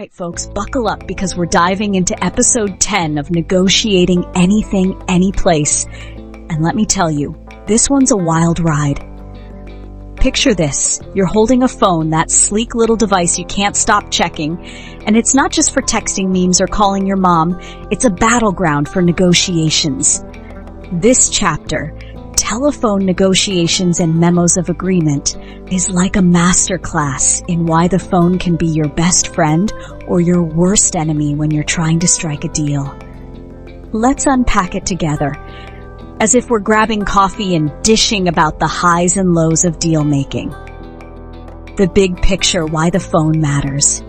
right, folks, buckle up because we're diving into episode 10 of Negotiating Anything, Anyplace. And let me tell you, this one's a wild ride. Picture this. You're holding a phone, that sleek little device you can't stop checking, and it's not just for texting memes or calling your mom, it's a battleground for negotiations. This chapter, Telephone Negotiations and Memos of Agreement, is like a masterclass in why the phone can be your best friend or your worst enemy when you're trying to strike a deal. Let's unpack it together, as if we're grabbing coffee and dishing about the highs and lows of deal-making. The big picture, why the phone matters.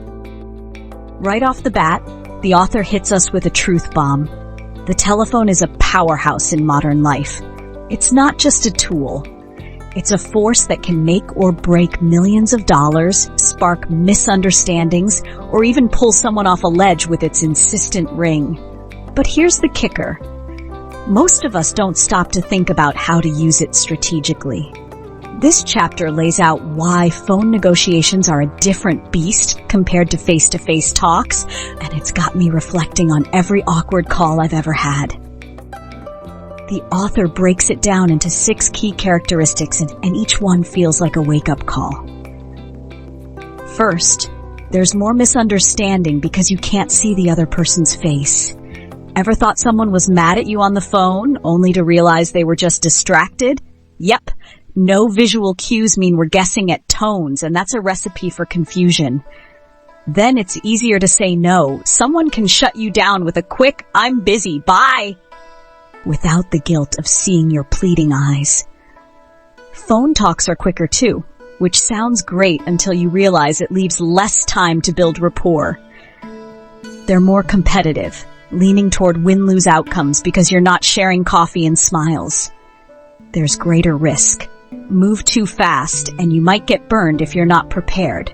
Right off the bat, the author hits us with a truth bomb. The telephone is a powerhouse in modern life. It's not just a tool. It's a force that can make or break millions of dollars, spark misunderstandings, or even pull someone off a ledge with its insistent ring. But here's the kicker. Most of us don't stop to think about how to use it strategically. This chapter lays out why phone negotiations are a different beast compared to face-to-face talks, and it's got me reflecting on every awkward call I've ever had. The author breaks it down into 6 key characteristics, and each one feels like a wake-up call. First, there's more misunderstanding because you can't see the other person's face. Ever thought someone was mad at you on the phone, only to realize they were just distracted? Yep, no visual cues mean we're guessing at tones, and that's a recipe for confusion. Then it's easier to say no. Someone can shut you down with a quick, "I'm busy, bye," without the guilt of seeing your pleading eyes. Phone talks are quicker too, which sounds great until you realize it leaves less time to build rapport. They're more competitive, leaning toward win-lose outcomes because you're not sharing coffee and smiles. There's greater risk. Move too fast, and you might get burned if you're not prepared.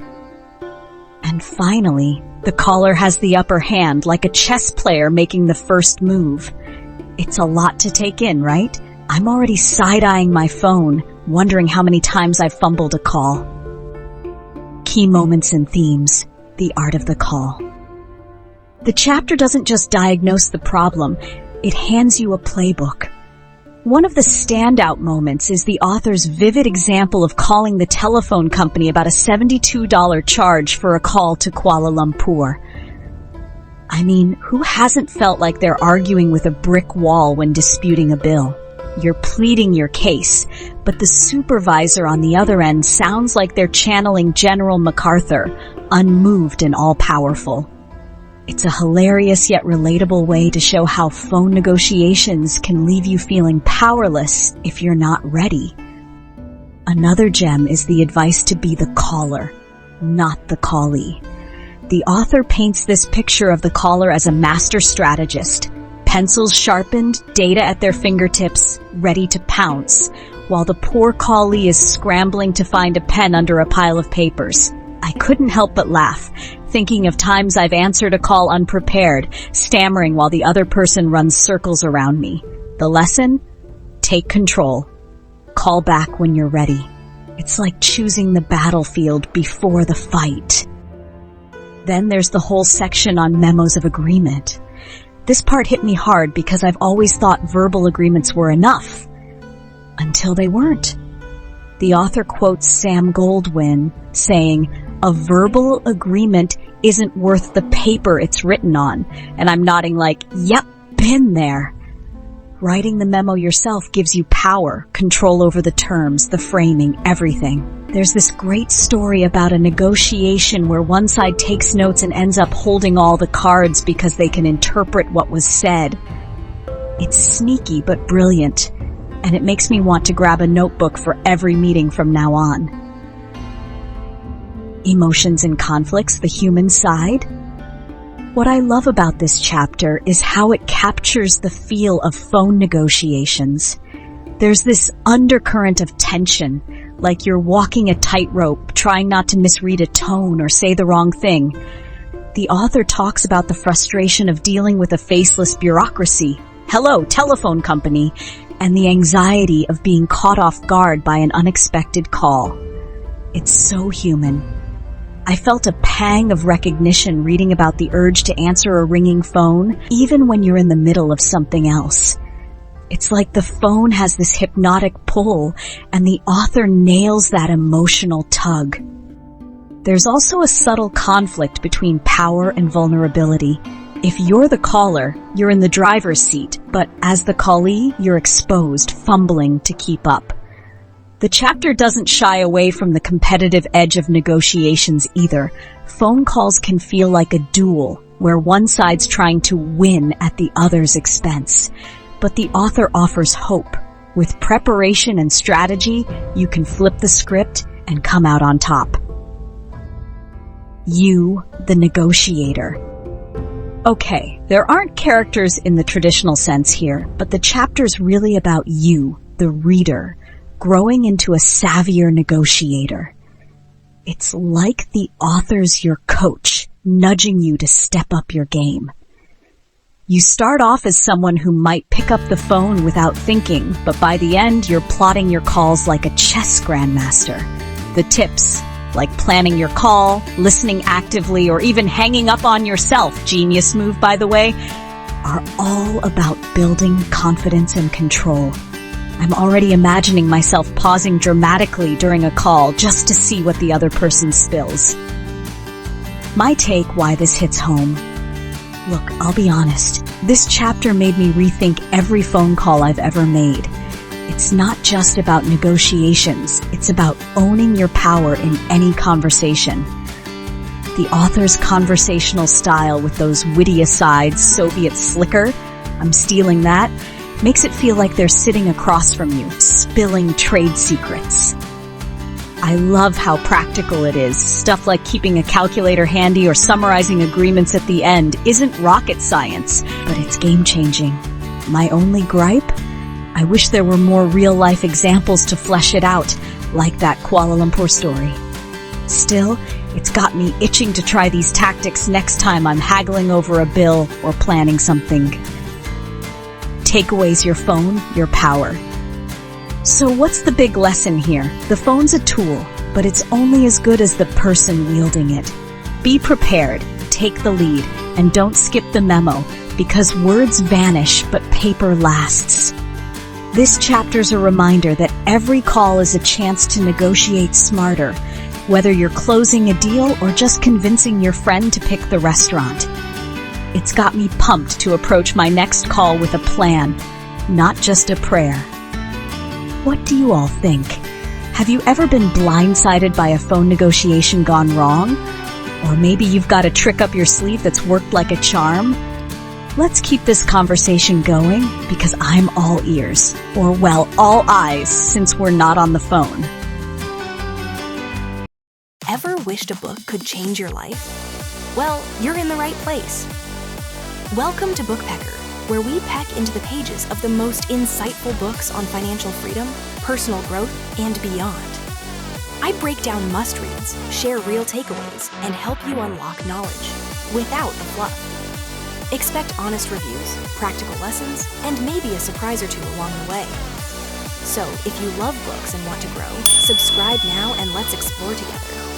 And finally, the caller has the upper hand, like a chess player making the first move. It's a lot to take in, right? I'm already side-eyeing my phone, wondering how many times I've fumbled a call. Key moments and themes, the art of the call. The chapter doesn't just diagnose the problem, it hands you a playbook. One of the standout moments is the author's vivid example of calling the telephone company about a $72 charge for a call to Kuala Lumpur. I mean, who hasn't felt like they're arguing with a brick wall when disputing a bill? You're pleading your case, but the supervisor on the other end sounds like they're channeling General MacArthur, unmoved and all-powerful. It's a hilarious yet relatable way to show how phone negotiations can leave you feeling powerless if you're not ready. Another gem is the advice to be the caller, not the callee. The author paints this picture of the caller as a master strategist, pencils sharpened, data at their fingertips, ready to pounce, while the poor callee is scrambling to find a pen under a pile of papers. I couldn't help but laugh, thinking of times I've answered a call unprepared, stammering while the other person runs circles around me. The lesson? Take control. Call back when you're ready. It's like choosing the battlefield before the fight. Then there's the whole section on memos of agreement. This part hit me hard because I've always thought verbal agreements were enough. Until they weren't. The author quotes Sam Goldwyn saying, "A verbal agreement isn't worth the paper it's written on." And I'm nodding like, yep, been there. Writing the memo yourself gives you power, control over the terms, the framing, everything. There's this great story about a negotiation where one side takes notes and ends up holding all the cards because they can interpret what was said. It's sneaky but brilliant, and it makes me want to grab a notebook for every meeting from now on. Emotions and conflicts, the human side. What I love about this chapter is how it captures the feel of phone negotiations. There's this undercurrent of tension, like you're walking a tightrope, trying not to misread a tone or say the wrong thing. The author talks about the frustration of dealing with a faceless bureaucracy, hello, telephone company, and the anxiety of being caught off guard by an unexpected call. It's so human. I felt a pang of recognition reading about the urge to answer a ringing phone, even when you're in the middle of something else. It's like the phone has this hypnotic pull, and the author nails that emotional tug. There's also a subtle conflict between power and vulnerability. If you're the caller, you're in the driver's seat, but as the callee, you're exposed, fumbling to keep up. The chapter doesn't shy away from the competitive edge of negotiations either. Phone calls can feel like a duel, where one side's trying to win at the other's expense. But the author offers hope. With preparation and strategy, you can flip the script and come out on top. You, the negotiator. Okay, there aren't characters in the traditional sense here, but the chapter's really about you, the reader, growing into a savvier negotiator. It's like the author's your coach, nudging you to step up your game. You start off as someone who might pick up the phone without thinking, but by the end, you're plotting your calls like a chess grandmaster. The tips, like planning your call, listening actively, or even hanging up on yourself, genius move by the way, are all about building confidence and control. I'm already imagining myself pausing dramatically during a call just to see what the other person spills. My take why this hits home. Look, I'll be honest. This chapter made me rethink every phone call I've ever made. It's not just about negotiations. It's about owning your power in any conversation. The author's conversational style with those witty asides, Soviet slicker, I'm stealing that, makes it feel like they're sitting across from you, spilling trade secrets. I love how practical it is. Stuff like keeping a calculator handy or summarizing agreements at the end isn't rocket science, but it's game-changing. My only gripe? I wish there were more real-life examples to flesh it out, like that Kuala Lumpur story. Still, it's got me itching to try these tactics next time I'm haggling over a bill or planning something. Takeaways: your phone, your power. So what's the big lesson here? The phone's a tool, but it's only as good as the person wielding it. Be prepared, take the lead, and don't skip the memo, because words vanish, but paper lasts. This chapter's a reminder that every call is a chance to negotiate smarter, whether you're closing a deal or just convincing your friend to pick the restaurant. It's got me pumped to approach my next call with a plan, not just a prayer. What do you all think? Have you ever been blindsided by a phone negotiation gone wrong? Or maybe you've got a trick up your sleeve that's worked like a charm? Let's keep this conversation going, because I'm all ears. Or, well, all eyes, since we're not on the phone. Ever wished a book could change your life? Well, you're in the right place. Welcome to Bookpecker, where we peck into the pages of the most insightful books on financial freedom, personal growth, and beyond. I break down must-reads, share real takeaways, and help you unlock knowledge without the fluff. Expect honest reviews, practical lessons, and maybe a surprise or two along the way. So, if you love books and want to grow, subscribe now and let's explore together.